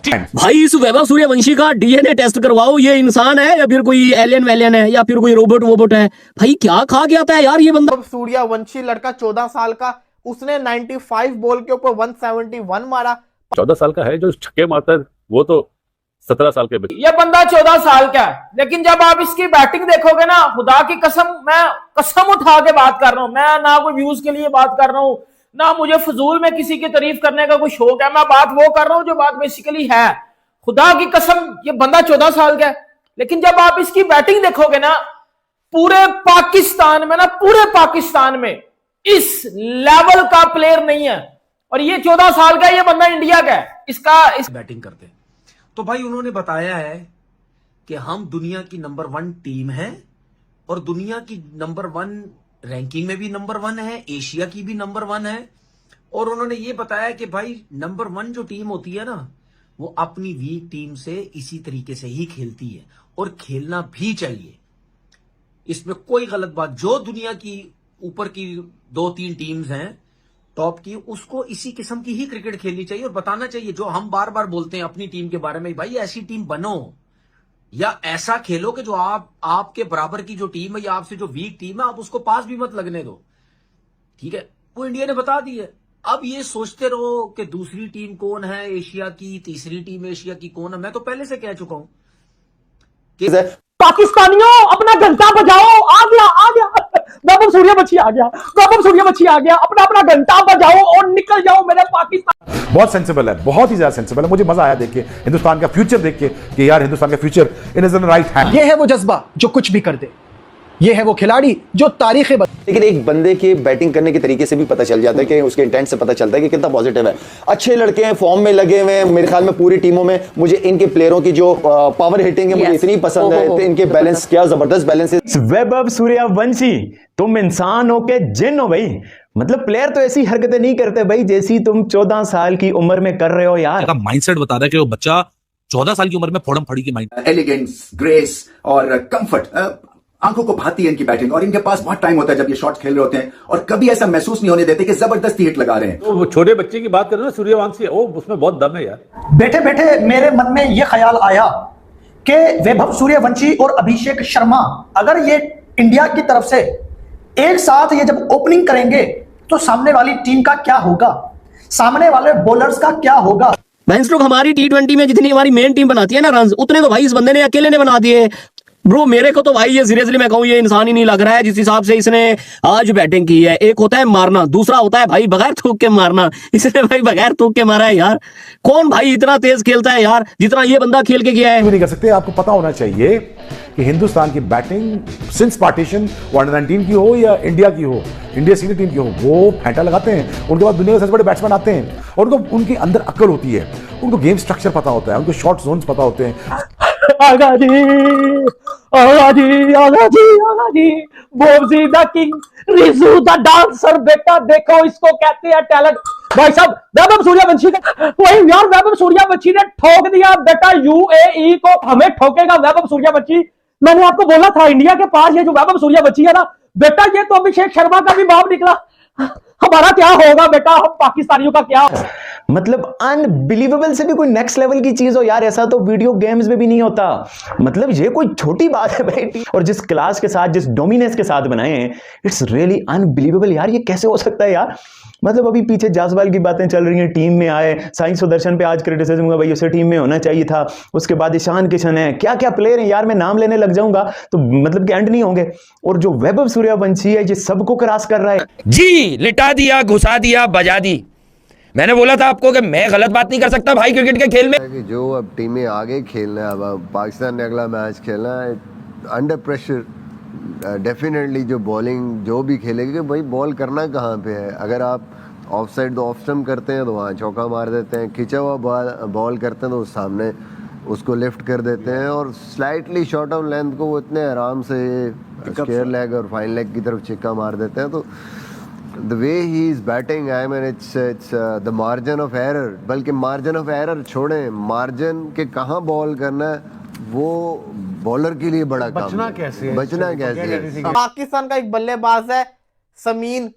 भाई इस वैभव सूर्यवंशी का डीएनए टेस्ट करवाओ, ये इंसान है या फिर कोई एलियन वेलियन है या फिर कोई रोबोट वोबोट है। भाई क्या खा गया था यार ये बंदा। सूर्यवंशी लड़का 14 साल का, उसने 95 बॉल के ऊपर 171 मारा। 14 साल का है जो छक्के मारता है, वो तो 17 साल के बच्चे। ये बंदा 14 साल का है, लेकिन जब आप इसकी बैटिंग देखोगे ना, खुदा की कसम, मैं कसम उठा के बात कर रहा हूं, मैं ना कोई व्यूज के लिए बात कर रहा हूं, ना मुझे फजूल में किसी की तारीफ करने का कोई शौक है। मैं बात वो कर रहा हूं जो बात बेसिकली है। खुदा की कसम ये बंदा 14 साल का है, लेकिन जब आप इसकी बैटिंग देखोगे ना, पूरे पाकिस्तान में ना, पूरे पाकिस्तान में इस लेवल का प्लेयर नहीं है। और ये 14 साल का, ये बंदा इंडिया का है, इस बैटिंग करते हैं। तो भाई उन्होंने बताया है कि हम दुनिया की नंबर 1 टीम है और दुनिया की नंबर 1 रैंकिंग में भी नंबर 1 है, एशिया की भी नंबर 1 है। और उन्होंने ये बताया कि भाई नंबर 1 जो टीम होती है ना, वो अपनी वीक टीम से इसी तरीके से ही खेलती है और खेलना भी चाहिए। इसमें कोई गलत बात, जो दुनिया की ऊपर की 2-3 टीम्स हैं टॉप की, उसको इसी किस्म की ही क्रिकेट खेलनी चाहिए और बताना चाहिए। जो हम बार बार बोलते हैं अपनी टीम के बारे में, भाई ऐसी टीम बनो या ऐसा खेलो कि जो आपके बराबर की जो टीम है या आपसे जो वीक टीम है, आप उसको पास भी मत लगने दो। ठीक है, वो इंडिया ने बता दी है। अब ये सोचते रहो कि दूसरी टीम कौन है एशिया की, तीसरी टीम एशिया की कौन है। मैं तो पहले से कह चुका हूं कि पाकिस्तानियों अपना घंटा बजाओ। आ गया वैभव सूर्यवंशी आ गया, वैभव सूर्यवंशी आ गया। अपना घंटा बजाओ और निकल जाओ मेरे पाकिस्तान। बहुत सेंसिबल है, बहुत ही ज्यादा सेंसिबल है। मुझे मजा आया देख के, हिंदुस्तान का फ्यूचर देख के कि यार हिंदुस्तान का future in is in right hand. ये है वो जज्बा जो कुछ भी कर दे, ये है वो खिलाड़ी जो तारीखें लेकिन एक बंदे के बैटिंग करने के तरीके से भी पता चल जाता है कि उसके इंटेंट से पता चलता है कि कितना पॉजिटिव है। अच्छे लड़के हैं, फॉर्म में लगे हुए हैं। मेरे ख्याल में पूरी टीमों में मुझे इनके प्लेयरों की जो पावर हिटिंग है मुझे इतनी पसंद है। तो इनके बैलेंस, क्या जबरदस्त बैलेंस है। वैभव सूर्यवंशी, तुम इंसान हो के जिन हो भाई। मतलब प्लेयर तो ऐसी हरकतें नहीं करते भाई जैसी तुम 14 साल की उम्र में कर रहे हो यार। माइंडसेट बता रहा है कि वो बच्चा 14 साल की उम्र में फोड़म फड़ी की माइंड, एलिगेंस, ग्रेस और कंफर्ट आंखों को भाती है इनकी बैटिंग। और इनके पास बहुत टाइम होता है जब ये शॉट्स खेल रहे होते हैं, और कभी ऐसा महसूस नहीं होने देते कि जबरदस्ती हिट लगा रहे हैं। तो वो छोटे बच्चे की बात कर रहे हो ना, सूर्यवंशी, ओ उसमें बहुत दम है यार। बैठे बैठे मेरे मन में यह ख्याल आया कि वैभव सूर्यवंशी और अभिषेक शर्मा अगर ये इंडिया की तरफ से एक साथ ये जब ओपनिंग करेंगे तो सामने वाली टीम का क्या होगा, सामने वाले बॉलर्स का क्या होगा। बेंस्ट्रोक हमारी T20 में जितनी हमारी मेन टीम बनाती है ना रन, उतने तो भाई इस बंदे ने अकेले ने बना दिए। ब्रो मेरे को तो भाई ये सीरियसली मैं कहूं, ये इंसान ही नहीं लग रहा है जिस हिसाब से इसने आज बैटिंग की है। एक होता है मारना, दूसरा होता है भाई बगैर थूक के मारना। इसने भाई बगैर थूक के मारा है यार। कौन भाई इतना तेज खेलता है यार जितना ये बंदा खेल के गया है। नहीं कर सकते। आपको पता होना चाहिए कि हिंदुस्तान की बैटिंग सिंस पार्टीशन, अंडर-19 की हो या इंडिया की हो, इंडिया सीनियर टीम की हो, वो फेंटा लगाते हैं। उनके बाद दुनिया के सबसे बड़े बैट्समैन आते हैं और उनको उनके अंदर अक्ल होती है, उनको गेम स्ट्रक्चर पता होता है, उनको शॉर्ट जोन्स पता होते हैं। Aga ji, Aga ji, Aga ji, Aga ji, Bobji the king, Riju the dancer. बेटा देखो इसको कहते हैं टैलेंट। भाई साहब वैभव सूर्यवंशी का वही यार, वैभव सूर्यवंशी ने ठोक दिया बेटा यूएई को। हमें ठोकेगा वैभव सूर्यवंशी। मैंने आपको बोला था इंडिया के पास ये जो वैभव सूर्यवंशी है ना बेटा, ये तो अभिषेक शर्मा का भी बाप निकला। हमारा क्या होगा बेटा, हम पाकिस्तानियों का क्या। मतलब अनबिलीवेबल से भी कोई नेक्स्ट लेवल की चीज हो यार, ऐसा तो वीडियो गेम्स में भी नहीं होता। मतलब ये कोई छोटी बात है भाई। और जिस क्लास के साथ, जिस डोमिनेंस के साथ बनाए हैं, इट्स रियली अनबिलीवेबल यार। ये कैसे हो सकता है यार। मतलब अभी पीछे जासवाल की बातें चल रही हैं, टीम में आए, साई सुदर्शन पे आज क्रिटिसिज्म हुआ, भाई उसे टीम में होना चाहिए था। उसके बाद ईशान किशन है, क्या क्या प्लेयर हैं यार। मैं नाम लेने लग जाऊंगा तो मतलब कि एंड नहीं होंगे। और जो वैभव सूर्यवंशी है, ये सबको क्रॉस कर रहा है जी। लिटा दिया, घुसा दिया, बजा दी। मैंने बोला था आपको कि मैं गलत बात नहीं कर सकता भाई क्रिकेट के खेल में। जो अब टीमें आगे खेलना है, अब पाकिस्तान ने अगला मैच खेलना है अंडर प्रेशर। डेफिनेटली जो बॉलिंग जो भी खेलेगी, भाई बॉल करना कहाँ पे है। अगर आप ऑफ साइड ऑफ स्टंप करते हैं तो वहाँ चौका मार देते हैं, खिंचा हुआ बॉल करते हैं तो सामने उसको लिफ्ट कर देते हैं, और स्लाइटली शॉर्ट ऑफ लेंथ को वो इतने आराम से स्क्वायर लेग और फाइन लेग की तरफ छिक्का मार देते हैं। तो the way he is batting, I mean it's the margin of error। बल्कि margin of error छोड़ें, margin के कहाँ बॉल करना है वो बॉलर के लिए बड़ा काम है। बचना कैसे है। पाकिस्तान का एक बल्लेबाज है समीन,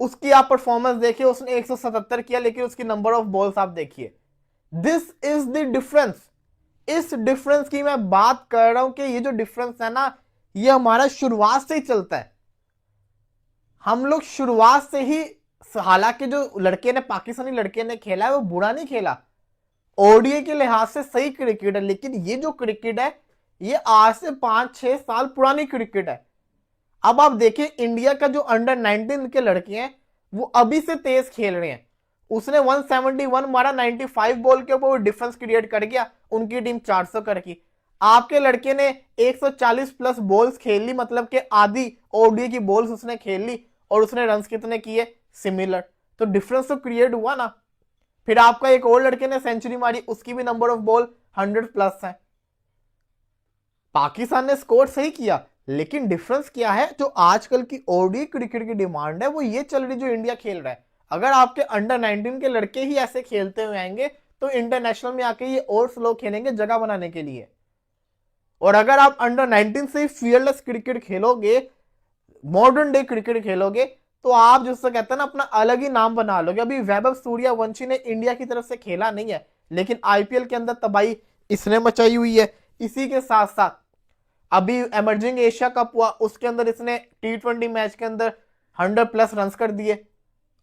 उसकी आप परफॉर्मेंस देखिए, उसने 177 किया, लेकिन उसकी नंबर ऑफ बॉल्स आप देखिए दिस इज द डिफरेंस। इस डिफरेंस की मैं बात कर रहा हूं कि ये जो डिफरेंस है ना, ये हमारा शुरुआत से ही चलता है। हम लोग शुरुआत से ही, हालांकि जो लड़के ने, पाकिस्तानी लड़के ने खेला है वो बुरा नहीं खेला, ओडीआई के लिहाज से सही क्रिकेट है, लेकिन ये जो क्रिकेट है ये आज से 5-6 साल पुरानी क्रिकेट है। अब आप देखिए इंडिया का जो अंडर 19 के लड़के हैं वो अभी से तेज खेल रहे हैं। उसने 171 मारा 95 बॉल के ऊपर, वो डिफरेंस क्रिएट कर गया, उनकी टीम 400 कर गई। आपके लड़के ने 140 प्लस बॉल्स खेल ली, मतलब कि आधी ओडीआई की बॉल्स उसने खेल ली, और उसने रन्स कितने किए, सिमिलर। तो डिफरेंस तो क्रिएट हुआ ना। फिर आपका एक और लड़के ने सेंचुरी मारी, उसकी भी नंबर ऑफ बॉल 100 प्लस है। पाकिस्तान ने स्कोर सही किया, लेकिन डिफरेंस क्या है, जो आजकल की ओडीआई क्रिकेट की डिमांड है वो ये चल रही जो इंडिया खेल रहा है। अगर आपके अंडर 19 के लड़के ही ऐसे खेलते हुए आएंगे तो इंटरनेशनल में आके ये और स्लो खेलेंगे जगह बनाने के लिए। और अगर आप अंडर 19 से फियरलेस क्रिकेट खेलोगे, मॉडर्न डे क्रिकेट खेलोगे, तो आप जिससे कहते हैं ना अपना अलग ही नाम बना लोगे। अभी वैभव सूर्यवंशी ने इंडिया की तरफ से खेला नहीं है, लेकिन आईपीएल के अंदर तबाही इसने मचाई हुई है। इसी के साथ साथ अभी एमर्जिंग एशिया कप हुआ, उसके अंदर इसने T20 मैच के अंदर 100 प्लस रन कर दिए।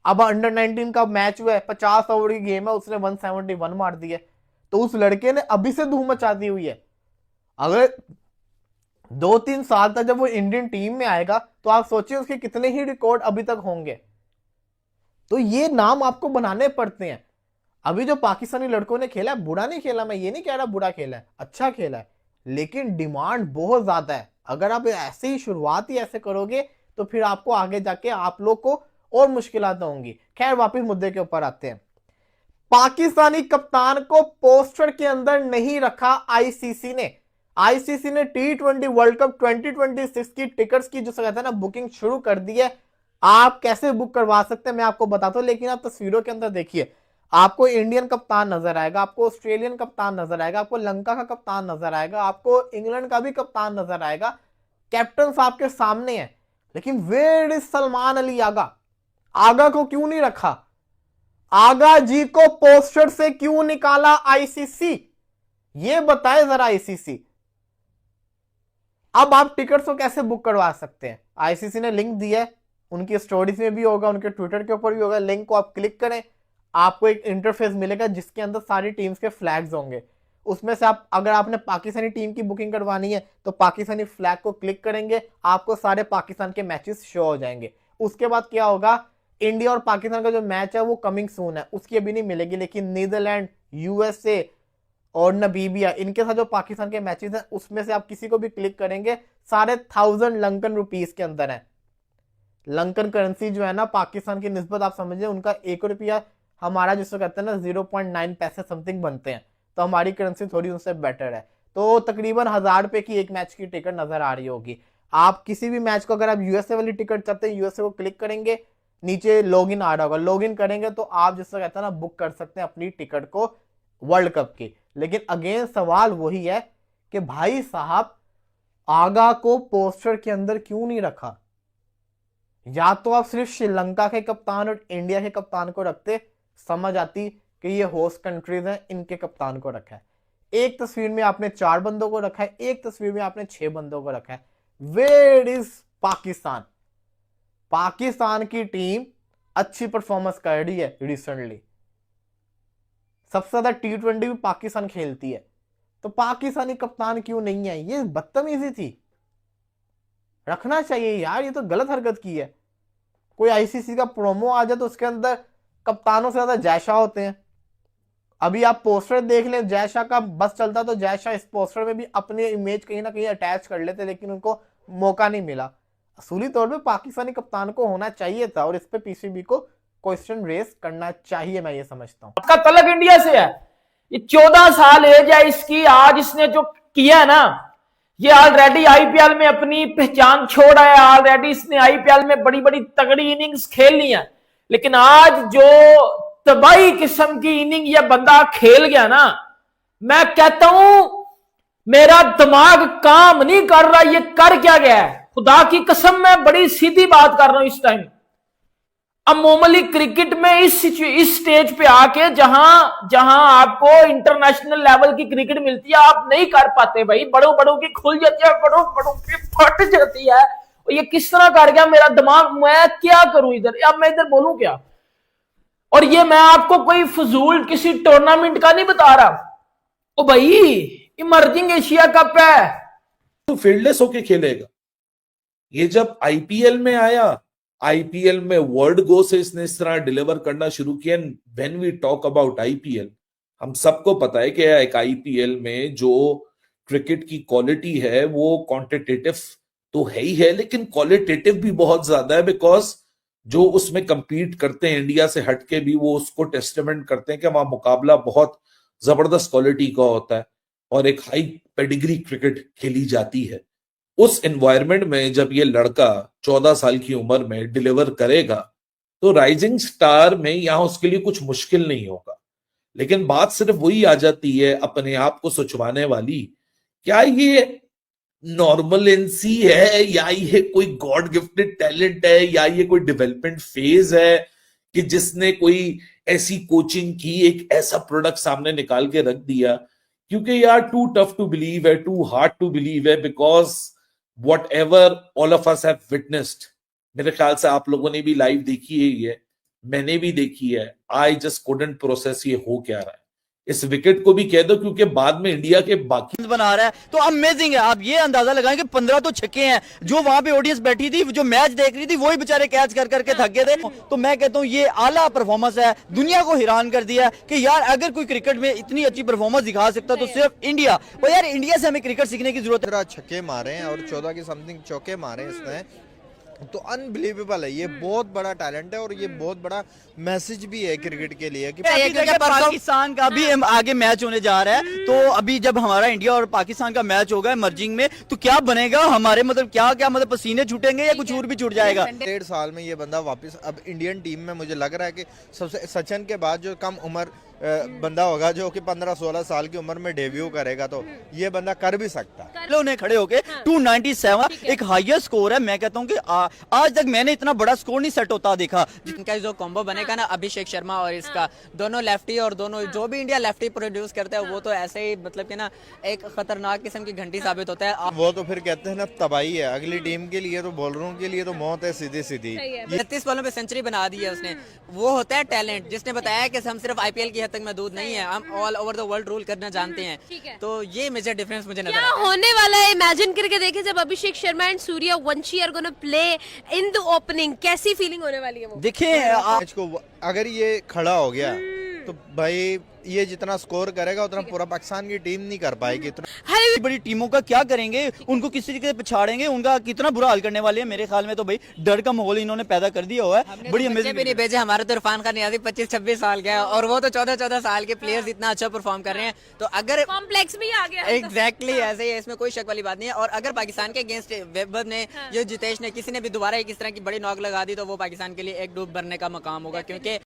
अब अंडर 19 का मैच हुआ है, 50 ओवर की गेम है, उसने 171 मार दिए। तो उस लड़के ने अभी से धूम मचा दी हुई है। अगर 2-3 साल तक जब वो इंडियन टीम में आएगा तो आप सोचिए उसके कितने ही रिकॉर्ड अभी तक होंगे। तो ये नाम आपको बनाने पड़ते हैं। अभी जो पाकिस्तानी लड़कों ने खेला है, बुरा नहीं खेला, मैं ये नहीं कह रहा बुरा खेला है, अच्छा खेला है, लेकिन डिमांड बहुत ज्यादा है। अगर आप ऐसे ही शुरुआत ही ऐसे करोगे तो फिर आपको आगे जाके आप लोग को और मुश्किलात होंगी। खैर वापिस मुद्दे के ऊपर आते हैं। पाकिस्तानी कप्तान को पोस्टर के अंदर नहीं रखा आईसीसी ने। आईसीसी ने T20 वर्ल्ड कप 2026 की टिकट्स की जो कहते हैं ना बुकिंग शुरू कर दी है। आप कैसे बुक करवा सकते हैं मैं आपको बताता हूं, लेकिन आप तस्वीरों के अंदर देखिए, आपको इंडियन कप्तान नजर आएगा, आपको ऑस्ट्रेलियन कप्तान नजर आएगा, आपको लंका का कप्तान नजर आएगा, आपको इंग्लैंड का भी कप्तान नजर आएगा। कैप्टन आपके सामने है, लेकिन वेयर इज सलमान अली आगा? आगा को क्यों नहीं रखा? आगा जी को पोस्टर से क्यों निकाला आईसीसी? ये बताए जरा आईसीसी। अब आप टिकट्स को कैसे बुक करवा सकते हैं? आईसीसी ने लिंक दिया है, उनकी स्टोरीज में भी होगा, उनके ट्विटर के ऊपर भी होगा। लिंक को आप क्लिक करें, आपको एक इंटरफेस मिलेगा जिसके अंदर सारी टीम्स के फ्लैग्स होंगे। उसमें से आप, अगर आपने पाकिस्तानी टीम की बुकिंग करवानी है तो पाकिस्तानी फ्लैग को क्लिक करेंगे, आपको सारे पाकिस्तान के मैचेस शो हो जाएंगे। उसके बाद क्या होगा, इंडिया और पाकिस्तान का जो मैच है वो कमिंग सून है, उसकी अभी नहीं मिलेगी, लेकिन नीदरलैंड, यूएसए और नबीबिया, इनके साथ जो पाकिस्तान के मैचेस हैं उसमें से आप किसी को भी क्लिक करेंगे, सारे 1000 लंकन रुपीस के अंदर है। लंकन करेंसी जो है ना पाकिस्तान की निस्बत आप समझिए, उनका 1 रुपया हमारा जिसको कहते हैं ना 0.9 पैसे समथिंग बनते हैं, तो हमारी करेंसी थोड़ी उनसे बेटर है। तो तकरीबन 1000 रुपए की एक मैच की टिकट नजर आ रही होगी। आप किसी भी मैच को, अगर आप यूएसए वाली टिकट चाहते हैं, यूएसए को क्लिक करेंगे, नीचे लॉगिन आ रहा होगा, लॉगिन करेंगे तो आप जिसको कहते हैं ना बुक कर सकते हैं अपनी टिकट को वर्ल्ड कप की। लेकिन अगेन सवाल वही है कि भाई साहब आगा को पोस्टर के अंदर क्यों नहीं रखा? या तो आप सिर्फ श्रीलंका के कप्तान और इंडिया के कप्तान को रखते, समझ आती कि ये होस्ट कंट्रीज हैं, इनके कप्तान को रखा है। एक तस्वीर में आपने 4 बंदों को रखा है, एक तस्वीर में आपने 6 बंदों को रखा है। Where is Pakistan? पाकिस्तान की टीम अच्छी परफॉर्मेंस कर रही है रिसेंटली, सबसे ज्यादा T20 भी पाकिस्तान खेलती है, तो पाकिस्तानी कप्तान क्यों नहीं है? ये बदतमीजी थी, रखना चाहिए यार, ये तो गलत हरकत की है। कोई आईसीसी का प्रोमो आ जाए तो उसके अंदर कप्तानों से ज्यादा जय शाह होते हैं। अभी आप पोस्टर देख लें, जय शाह का बस चलता तो जय शाह इस पोस्टर में भी अपनी इमेज कहीं ना कहीं अटैच कर लेते, लेकिन उनको मौका नहीं मिला। असूली तौर पे पाकिस्तानी कप्तान को होना चाहिए था और इस पे पीसीबी को क्वेश्चन रेस करना चाहिए, मैं ये समझता हूं। आपका तलक इंडिया से है, ये 14 साल एज है इसकी। आज इसने जो किया है ना, ये ऑलरेडी आईपीएल में अपनी पहचान छोड़ा है, ऑलरेडी इसने आईपीएल में बड़ी बड़ी तगड़ी इनिंग्स खेल ली है, लेकिन आज जो तबाही किस्म की इनिंग ये बंदा खेल गया ना, मैं कहता हूं मेरा दिमाग काम नहीं कर रहा, ये कर क्या गया है? खुदा की कसम मैं बड़ी सीधी बात कर रहा हूं इस टाइम। अमूमली क्रिकेट में इस स्टेज पे आके जहां आपको इंटरनेशनल लेवल की क्रिकेट मिलती है, आप नहीं कर पाते भाई। बड़ों की खुल जाती है, बड़ों की फट जाती है। और ये किस तरह कर गया मेरा दिमाग, मैं क्या करूं इधर, अब मैं इधर बोलूं क्या। और ये मैं आपको कोई फजूल किसी टूर्नामेंट का नहीं बता रहा, ओ भाई इमर्जिंग एशिया कप है, तो फील्डलेस होके खेलेगा। ये जब आईपीएल में आया, आईपीएल में वर्ड गो से इसने इस तरह डिलीवर करना शुरू किया। When we talk about IPL, हम सबको पता है कि एक आईपीएल में जो क्रिकेट की क्वालिटी है वो क्वांटिटेटिव तो है ही है, लेकिन क्वालिटेटिव भी बहुत ज्यादा है। बिकॉज जो उसमें compete करते हैं इंडिया से हटके भी, वो उसको टेस्टमेंट करते हैं कि वहां मुकाबला बहुत जबरदस्त क्वालिटी का होता है और एक हाई पेडिग्री क्रिकेट खेली जाती है। उस एनवायरनमेंट में जब ये लड़का 14 साल की उम्र में डिलीवर करेगा तो राइजिंग स्टार में यहां उसके लिए कुछ मुश्किल नहीं होगा। लेकिन बात सिर्फ वही आ जाती है अपने आप को सोचवाने वाली, क्या ये नॉर्मलेंसी है या ये कोई गॉड गिफ्टेड टैलेंट है या ये कोई डेवलपमेंट फेज है कि जिसने कोई ऐसी कोचिंग की, एक ऐसा प्रोडक्ट सामने निकाल के रख दिया। क्योंकि यार टू टफ टू बिलीव है, टू हार्ड टू बिलीव है, because whatever all of us have witnessed, मेरे ख्याल से आप लोगों ने भी लाइव देखी है, ये मैंने भी देखी है। आई जस्ट couldn't process ये हो क्या रहा है। इस विकेट को भी कह दो क्योंकि बाद में इंडिया के बाकी बना रहा है तो अमेजिंग है। आप ये अंदाजा लगाएं कि 15 तो छक्के हैं। जो वहां पे ऑडियंस बैठी थी, जो मैच देख रही थी, वही बेचारे कैच कर करके थक गए थे। तो मैं कहता हूं ये आला परफॉर्मेंस है, दुनिया को हैरान कर दिया कि यार अगर कोई क्रिकेट में इतनी अच्छी परफॉर्मेंस दिखा सकता तो सिर्फ इंडिया। और यार इंडिया से हमें क्रिकेट सीखने की जरूरत है। छक्के मारे हैं और 14 के समथिंग चौके मारे हैं इसने, तो अनबिलीवेबल है। ये बहुत बड़ा टैलेंट है और ये बहुत बड़ा मैसेज भी है क्रिकेट के लिए कि पाकिस्तान का भी आगे मैच होने जा रहा है। तो अभी जब हमारा इंडिया और पाकिस्तान का मैच होगा मर्जिंग में, तो क्या बनेगा हमारे, मतलब क्या मतलब पसीने छूटेंगे या कुछ और भी छूट जाएगा। 1.5 साल में ये बंदा वापस अब इंडियन टीम में, मुझे लग रहा है कि सबसे सचिन के बाद जो कम उम्र बंदा होगा जो कि 15-16 साल की उम्र में डेब्यू करेगा, तो ये बंदा कर भी सकता है। उन्हें खड़े होके 297 एक हाईएस्ट स्कोर है। मैं कहता हूं कि आज तक मैंने इतना बड़ा स्कोर नहीं सेट होता देखा। इनका जो कॉम्बो बनेगा ना अभिषेक शर्मा और इसका, दोनों लेफ्टी और दोनों जो भी इंडिया लेफ्टी प्रोड्यूस करता है वो तो ऐसे ही मतलब कि ना एक खतरनाक किस्म की घंटी साबित होता है। वो तो फिर कहते हैं ना तबाही है अगली टीम के लिए, तो बॉलरों के लिए तो मौत है सीधी सीधी। 36 बॉलों पे सेंचुरी बना दी है उसने। वो होता है टैलेंट, जिसने बताया कि हम सिर्फ आईपीएल की हद तक महदूद नहीं है, हम all over the world rule करना जानते हैं। तो ये मेजर डिफरेंस मुझे नजर आता है। होने वाला है इमेजिन करके देखें, जब Abhishek Sharma and Suryavanshi are gonna play in the opening, कैसी फीलिंग होने वाली है वो। देखिए मैच को अगर ये खड़ा हो गया तो भाई ये जितना स्कोर करेगा उतना पूरा पाकिस्तान की टीम नहीं कर पाएगी। बड़ी टीमों का क्या करेंगे, उनको किसी तरीके से पछाड़ेंगे, उनका कितना बुरा हाल करने वाले हैं। मेरे ख्याल में तो भाई डर का माहौल इन्होंने पैदा कर दिया हुआ है। बड़ी बच्चे भी नहीं भेजे हमारे, तो इरफान खान नियाजी 25-26 साल का है और वो तो 14-14 साल के प्लेयर्स इतना अच्छा परफॉर्म कर रहे हैं। तो अगर कॉम्प्लेक्स भी आ गया एग्जैक्टली ऐसे ही है, इसमें कोई शक वाली बात नहीं है। और अगर पाकिस्तान के अगेंस्ट वैभव ने जो जितेश ने किसी ने भी दोबारा एक इस तरह की बड़ी नॉक लगा दी तो वो पाकिस्तान के लिए एक डूब भरने का मकाम होगा। क्योंकि